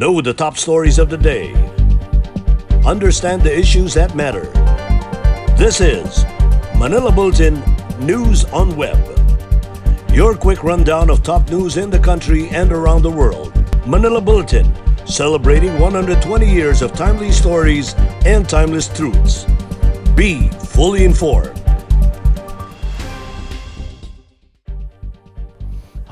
Know the top stories of the day. Understand the issues that matter. This is Manila Bulletin News on Web. Your quick rundown of top news in the country and around the world. Manila Bulletin, celebrating 120 years of timely stories and timeless truths. Be fully informed.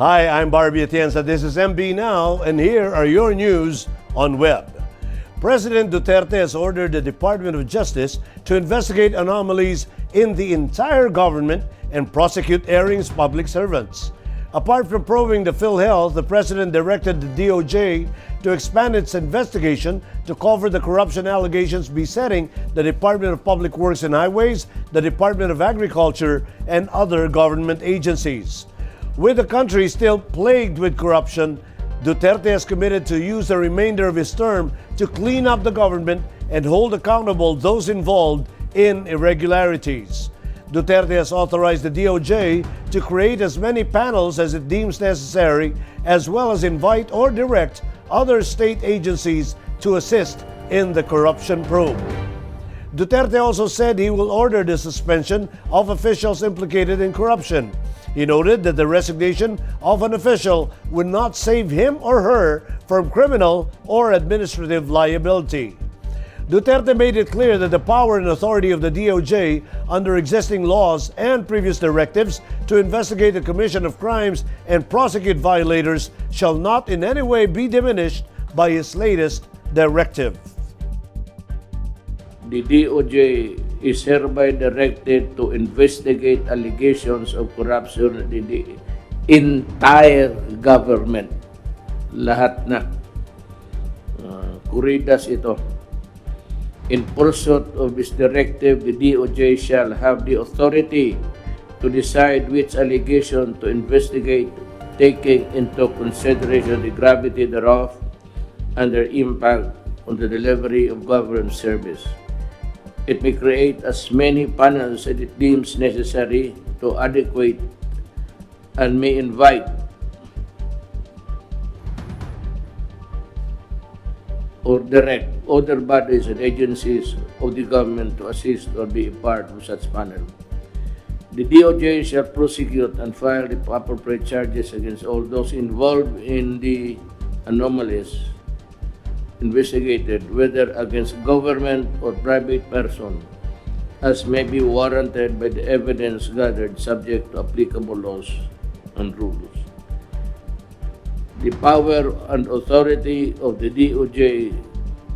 Hi, I'm Barbie Atienza. This is MB Now, and here are your news on web. President Duterte has ordered the Department of Justice to investigate anomalies in the entire government and prosecute erring public servants. Apart from probing the PhilHealth, the President directed the DOJ to expand its investigation to cover the corruption allegations besetting the Department of Public Works and Highways, the Department of Agriculture, and other government agencies. With the country still plagued with corruption, Duterte has committed to use the remainder of his term to clean up the government and hold accountable those involved in irregularities. Duterte has authorized the DOJ to create as many panels as it deems necessary, as well as invite or direct other state agencies to assist in the corruption probe. Duterte also said he will order the suspension of officials implicated in corruption. He noted that the resignation of an official would not save him or her from criminal or administrative liability. Duterte made it clear that the power and authority of the DOJ under existing laws and previous directives to investigate the commission of crimes and prosecute violators shall not in any way be diminished by his latest directive. The DOJ is hereby directed to investigate allegations of corruption in the entire government. Lahat na. Kuridas ito. In pursuit of this directive, the DOJ shall have the authority to decide which allegation to investigate, taking into consideration the gravity thereof and their impact on the delivery of government service. It may create as many panels as it deems necessary to adequate and may invite or direct other bodies and agencies of the government to assist or be a part of such panel. The DOJ shall prosecute and file the appropriate charges against all those involved in the anomalies investigated, whether against government or private person, as may be warranted by the evidence gathered subject to applicable laws and rules. The power and authority of the DOJ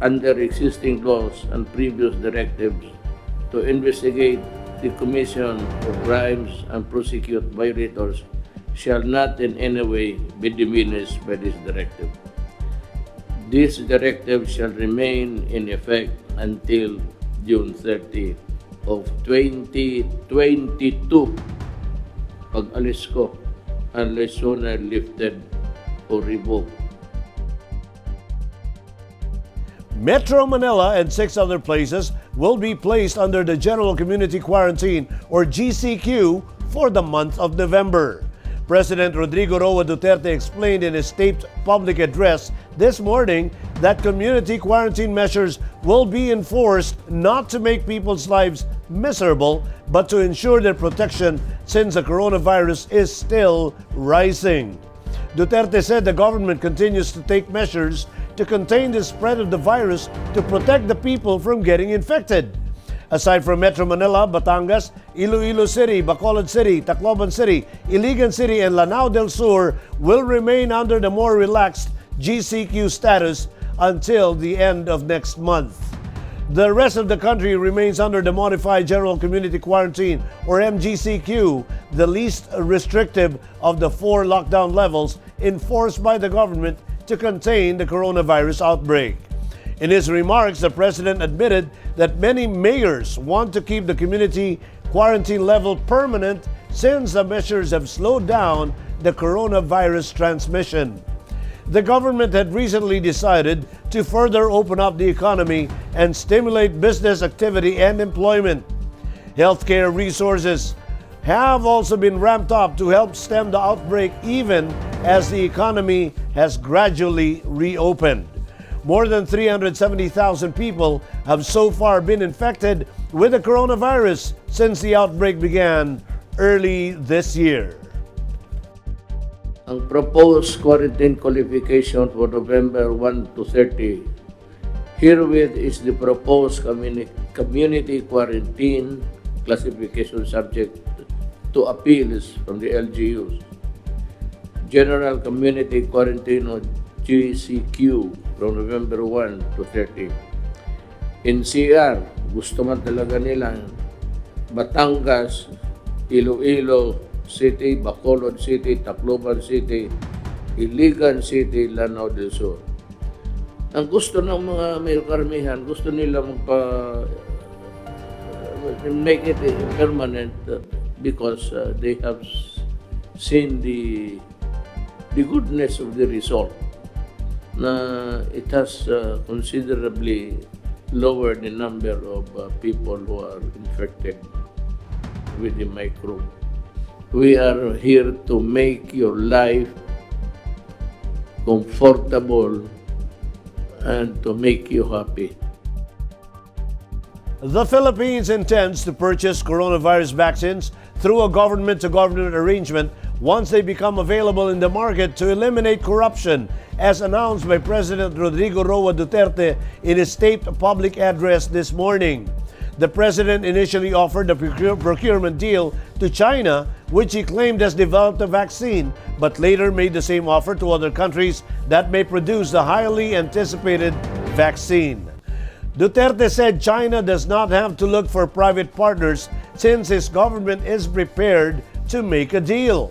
under existing laws and previous directives to investigate the commission of crimes and prosecute violators shall not in any way be diminished by this directive. This directive shall remain in effect until June 30 of 2022. Pag-alis ko, unless sooner lifted or revoked. Metro Manila and 6 other places will be placed under the General Community Quarantine or GCQ for the month of November. President Rodrigo Roa Duterte explained in his taped public address this morning that community quarantine measures will be enforced not to make people's lives miserable, but to ensure their protection since the coronavirus is still rising. Duterte said the government continues to take measures to contain the spread of the virus to protect the people from getting infected. Aside from Metro Manila, Batangas, Iloilo City, Bacolod City, Tacloban City, Iligan City, and Lanao del Sur will remain under the more relaxed GCQ status until the end of next month. The rest of the country remains under the Modified General Community Quarantine or MGCQ, the least restrictive of the 4 lockdown levels enforced by the government to contain the coronavirus outbreak. In his remarks, the President admitted that many mayors want to keep the community quarantine level permanent since the measures have slowed down the coronavirus transmission. The government had recently decided to further open up the economy and stimulate business activity and employment. Healthcare resources have also been ramped up to help stem the outbreak even as the economy has gradually reopened. More than 370,000 people have so far been infected with the coronavirus since the outbreak began early this year. Ang proposed quarantine qualification for November 1 to 30 herewith is the proposed community quarantine classification subject to appeals from the LGUs. General Community Quarantine or GCQ from November 1 to 30. NCR, gusto man talaga nila Batangas, Iloilo City, Bacolod City, Tacloban City, Iligan City, Lanao del Sur. Ang gusto ng mga may karamihan, gusto nila make it permanent because they have seen the goodness of the result, na it has considerably lowered the number of people who are infected with the microbe. We are here to make your life comfortable and to make you happy. The Philippines intends to purchase coronavirus vaccines through a government-to-government arrangement once they become available in the market to eliminate corruption, as announced by President Rodrigo Roa Duterte in his taped public address this morning. The president initially offered a procurement deal to China, which he claimed has developed a vaccine, but later made the same offer to other countries that may produce the highly anticipated vaccine. Duterte said China does not have to look for private partners since his government is prepared to make a deal.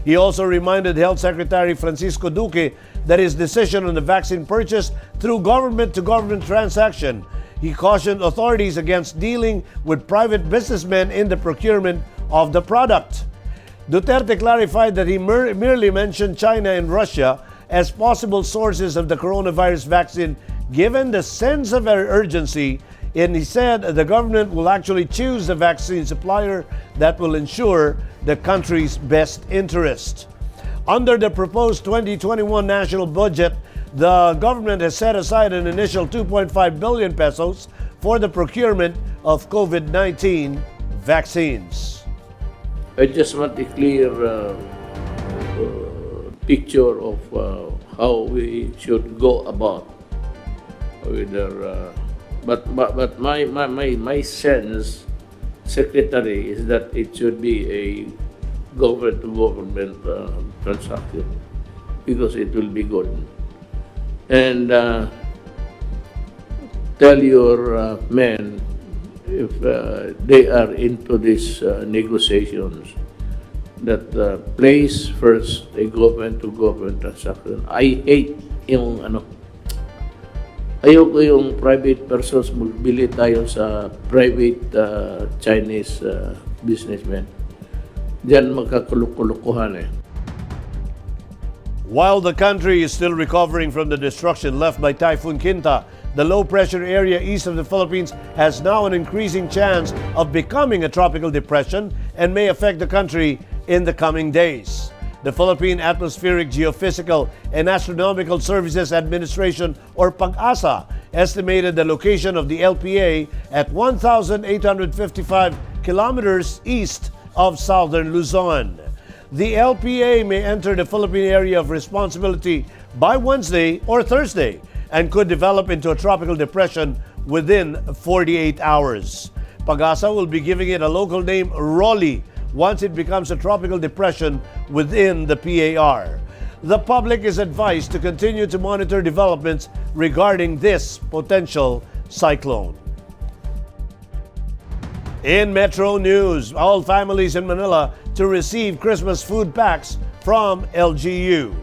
He also reminded Health Secretary Francisco Duque that his decision on the vaccine purchase through government-to-government transaction. He cautioned authorities against dealing with private businessmen in the procurement of the product. Duterte clarified that he merely mentioned China and Russia as possible sources of the coronavirus vaccine given the sense of urgency, and he said the government will actually choose the vaccine supplier that will ensure the country's best interest. Under the proposed 2021 national budget, the government has set aside an initial 2.5 billion pesos for the procurement of COVID-19 vaccines. I just want a clear picture of how we should go about with our, but my sense, Secretary, is that it should be a government-to-government transaction because it will be good. And tell your men, if they are into these negotiations, that place first a government-to-government transaction. I hate yung ayoko yung private persons magbili tayo sa private Chinese businessmen. Diyan magkakulok-kulukuhan eh. While the country is still recovering from the destruction left by Typhoon Quinta, the low-pressure area east of the Philippines has now an increasing chance of becoming a tropical depression and may affect the country in the coming days. The Philippine Atmospheric, Geophysical, and Astronomical Services Administration, or PAGASA, estimated the location of the LPA at 1,855 kilometers east of southern Luzon. The LPA may enter the Philippine area of responsibility by Wednesday or Thursday and could develop into a tropical depression within 48 hours. PAGASA will be giving it a local name, Rolly, once it becomes a tropical depression within the PAR. The public is advised to continue to monitor developments regarding this potential cyclone. In Metro News, all families in Manila to receive Christmas food packs from LGU.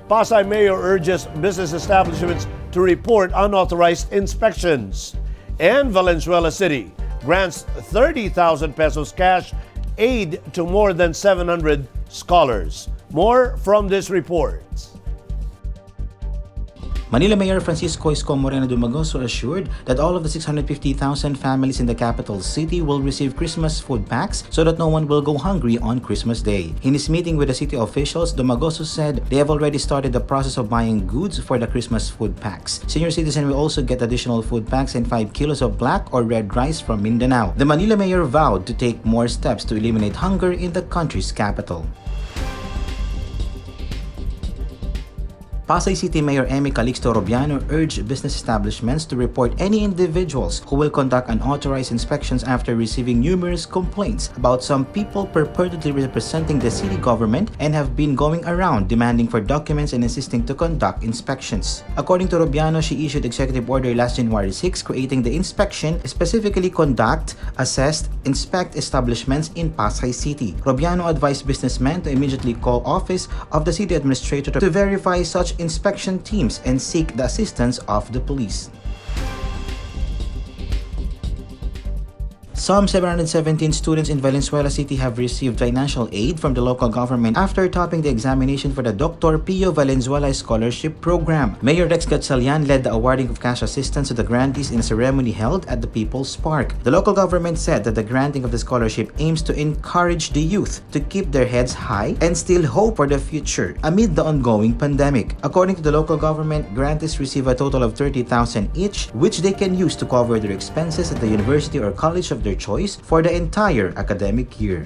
Pasay Mayor urges business establishments to report unauthorized inspections. And Valenzuela City grants 30,000 pesos cash aid to more than 700 scholars. More from this report. Manila Mayor Francisco Isko Moreno Dumagoso assured that all of the 650,000 families in the capital city will receive Christmas food packs so that no one will go hungry on Christmas Day. In his meeting with the city officials, Dumagoso said they have already started the process of buying goods for the Christmas food packs. Senior citizens will also get additional food packs and 5 kilos of black or red rice from Mindanao. The Manila Mayor vowed to take more steps to eliminate hunger in the country's capital. Pasay City Mayor Amy Calixto Robiano urged business establishments to report any individuals who will conduct unauthorized inspections after receiving numerous complaints about some people purportedly representing the city government and have been going around demanding for documents and insisting to conduct inspections. According to Robiano, she issued Executive Order last January 6 creating the inspection, specifically conduct, assess, inspect establishments in Pasay City. Robiano advised businessmen to immediately call office of the city administrator to verify such inspection teams and seek the assistance of the police. Some 717 students in Valenzuela City have received financial aid from the local government after topping the examination for the Dr. Pio Valenzuela Scholarship Program. Mayor Rex Gatsalian led the awarding of cash assistance to the grantees in a ceremony held at the People's Park. The local government said that the granting of the scholarship aims to encourage the youth to keep their heads high and still hope for the future amid the ongoing pandemic. According to the local government, grantees receive a total of 30,000 each, which they can use to cover their expenses at the university or college of their choice for the entire academic year.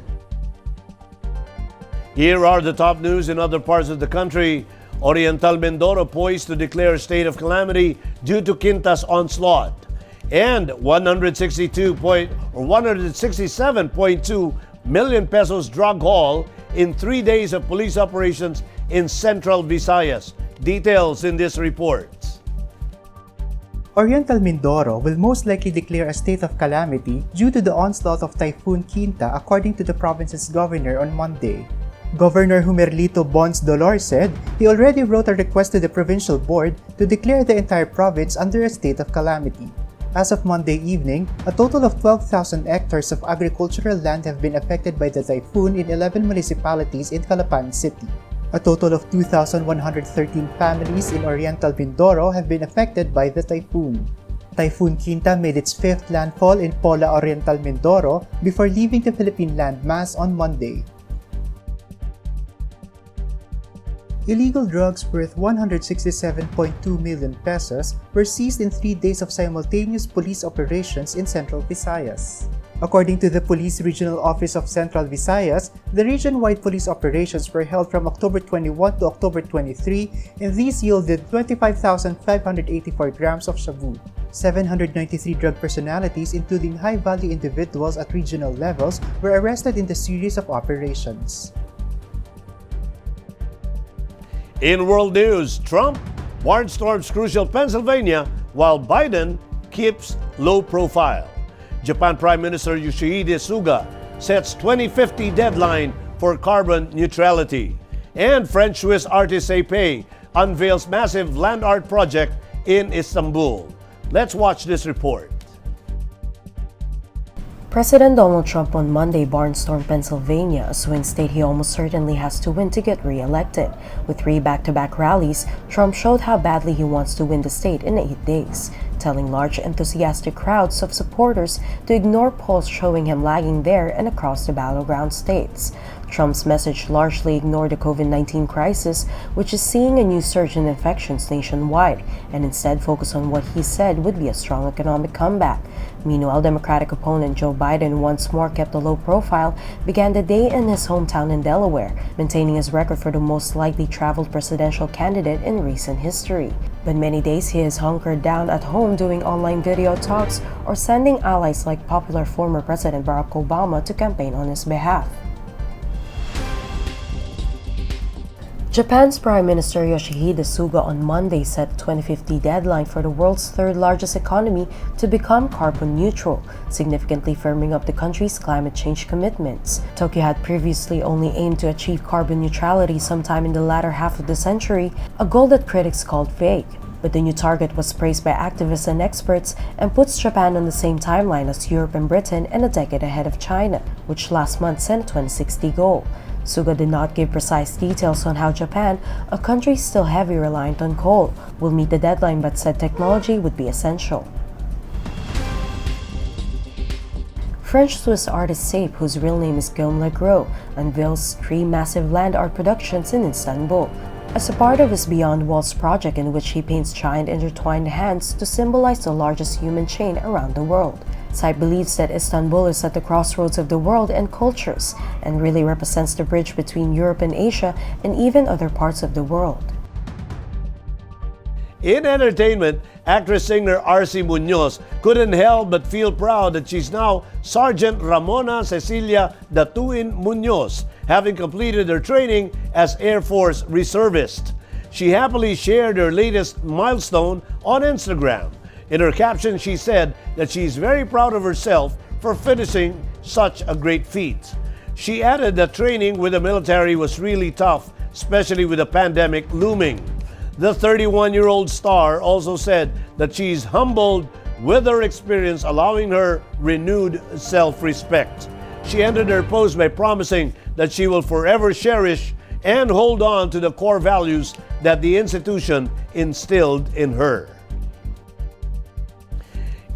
Here are the top news in other parts of the country. Oriental Mindoro poised to declare a state of calamity due to Quinta's onslaught. And 167.2 million pesos drug haul in 3 days of police operations in Central Visayas. Details in this report. Oriental Mindoro will most likely declare a state of calamity due to the onslaught of Typhoon Quinta, according to the province's governor on Monday. Governor Humerlito Bons Dolor said he already wrote a request to the provincial board to declare the entire province under a state of calamity. As of Monday evening, a total of 12,000 hectares of agricultural land have been affected by the typhoon in 11 municipalities in Calapan City. A total of 2,113 families in Oriental Mindoro have been affected by the typhoon. Typhoon Quinta made its 5th landfall in Pola, Oriental Mindoro before leaving the Philippine landmass on Monday. Illegal drugs worth 167.2 million pesos were seized in 3 days of simultaneous police operations in Central Visayas. According to the Police Regional Office of Central Visayas, the region-wide police operations were held from October 21 to October 23, and these yielded 25,584 grams of shabu. 793 drug personalities, including high-value individuals at regional levels, were arrested in the series of operations. In world news, Trump barnstorms crucial Pennsylvania while Biden keeps low profile. Japan Prime Minister Yoshihide Suga sets 2050 deadline for carbon neutrality. And French-Swiss artist Pay unveils massive land art project in Istanbul. Let's watch this report. President Donald Trump on Monday barnstormed Pennsylvania, a swing state he almost certainly has to win to get re-elected. With 3 back-to-back rallies, Trump showed how badly he wants to win the state in 8 days, telling large enthusiastic crowds of supporters to ignore polls showing him lagging there and across the battleground states. Trump's message largely ignored the COVID-19 crisis, which is seeing a new surge in infections nationwide, and instead focused on what he said would be a strong economic comeback. Meanwhile, Democratic opponent Joe Biden, once more kept a low profile, began the day in his hometown in Delaware, maintaining his record for the most lightly traveled presidential candidate in recent history. But many days he is hunkered down at home doing online video talks or sending allies like popular former President Barack Obama to campaign on his behalf. Japan's Prime Minister Yoshihide Suga on Monday set a 2050 deadline for the world's 3rd largest economy to become carbon neutral, significantly firming up the country's climate change commitments. Tokyo had previously only aimed to achieve carbon neutrality sometime in the latter half of the century, a goal that critics called vague. But the new target was praised by activists and experts and puts Japan on the same timeline as Europe and Britain and a decade ahead of China, which last month set a 2060 goal. SUGA did not give precise details on how Japan, a country still heavily reliant on coal, will meet the deadline but said technology would be essential. French-Swiss artist Sape, whose real name is Guillaume Legros, unveils 3 massive land art productions in Istanbul, as a part of his Beyond Walls project in which he paints giant intertwined hands to symbolize the largest human chain around the world. Sape believes that Istanbul is at the crossroads of the world and cultures, and really represents the bridge between Europe and Asia and even other parts of the world. In entertainment, actress-singer Arci Munoz couldn't help but feel proud that she's now Sergeant Ramona Cecilia Datuin Munoz, having completed her training as Air Force reservist. She happily shared her latest milestone on Instagram. In her caption, she said that she's very proud of herself for finishing such a great feat. She added that training with the military was really tough, especially with the pandemic looming. The 31-year-old star also said that she's humbled with her experience, allowing her renewed self-respect. She ended her post by promising that she will forever cherish and hold on to the core values that the institution instilled in her.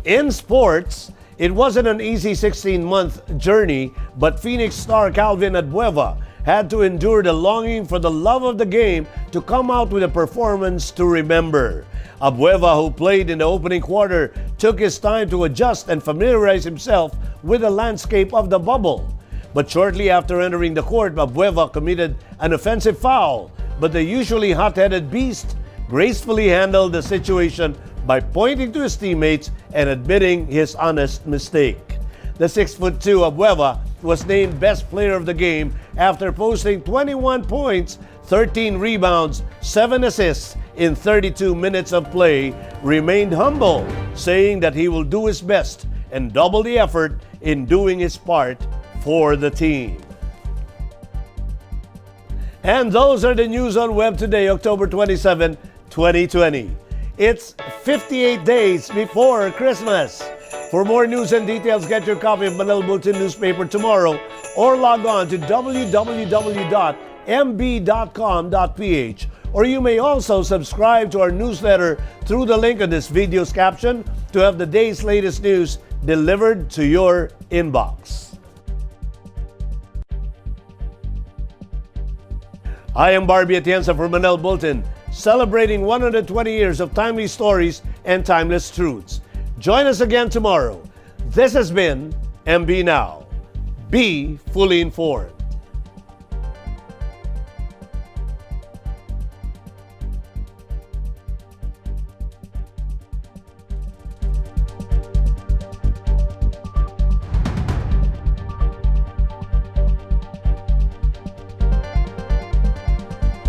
In sports, it wasn't an easy 16-month journey, but Phoenix star Calvin Abueva had to endure the longing for the love of the game to come out with a performance to remember. Abueva, who played in the opening quarter, took his time to adjust and familiarize himself with the landscape of the bubble. But shortly after entering the court, Abueva committed an offensive foul, but the usually hot-headed beast gracefully handled the situation by pointing to his teammates and admitting his honest mistake. The 6'2" Abueva was named Best Player of the game after posting 21 points, 13 rebounds, 7 assists in 32 minutes of play, remained humble, saying that he will do his best and double the effort in doing his part for the team. And those are the news on Web today, October 27, 2020. It's 58 days before Christmas. For more news and details, get your copy of Manila Bulletin newspaper tomorrow or log on to www.mb.com.ph, or you may also subscribe to our newsletter through the link on this video's caption to have the day's latest news delivered to your inbox. I am Barbie Atienza for Manila Bulletin, celebrating 120 years of timely stories and timeless truths. Join us again tomorrow. This has been MB Now. Be fully informed.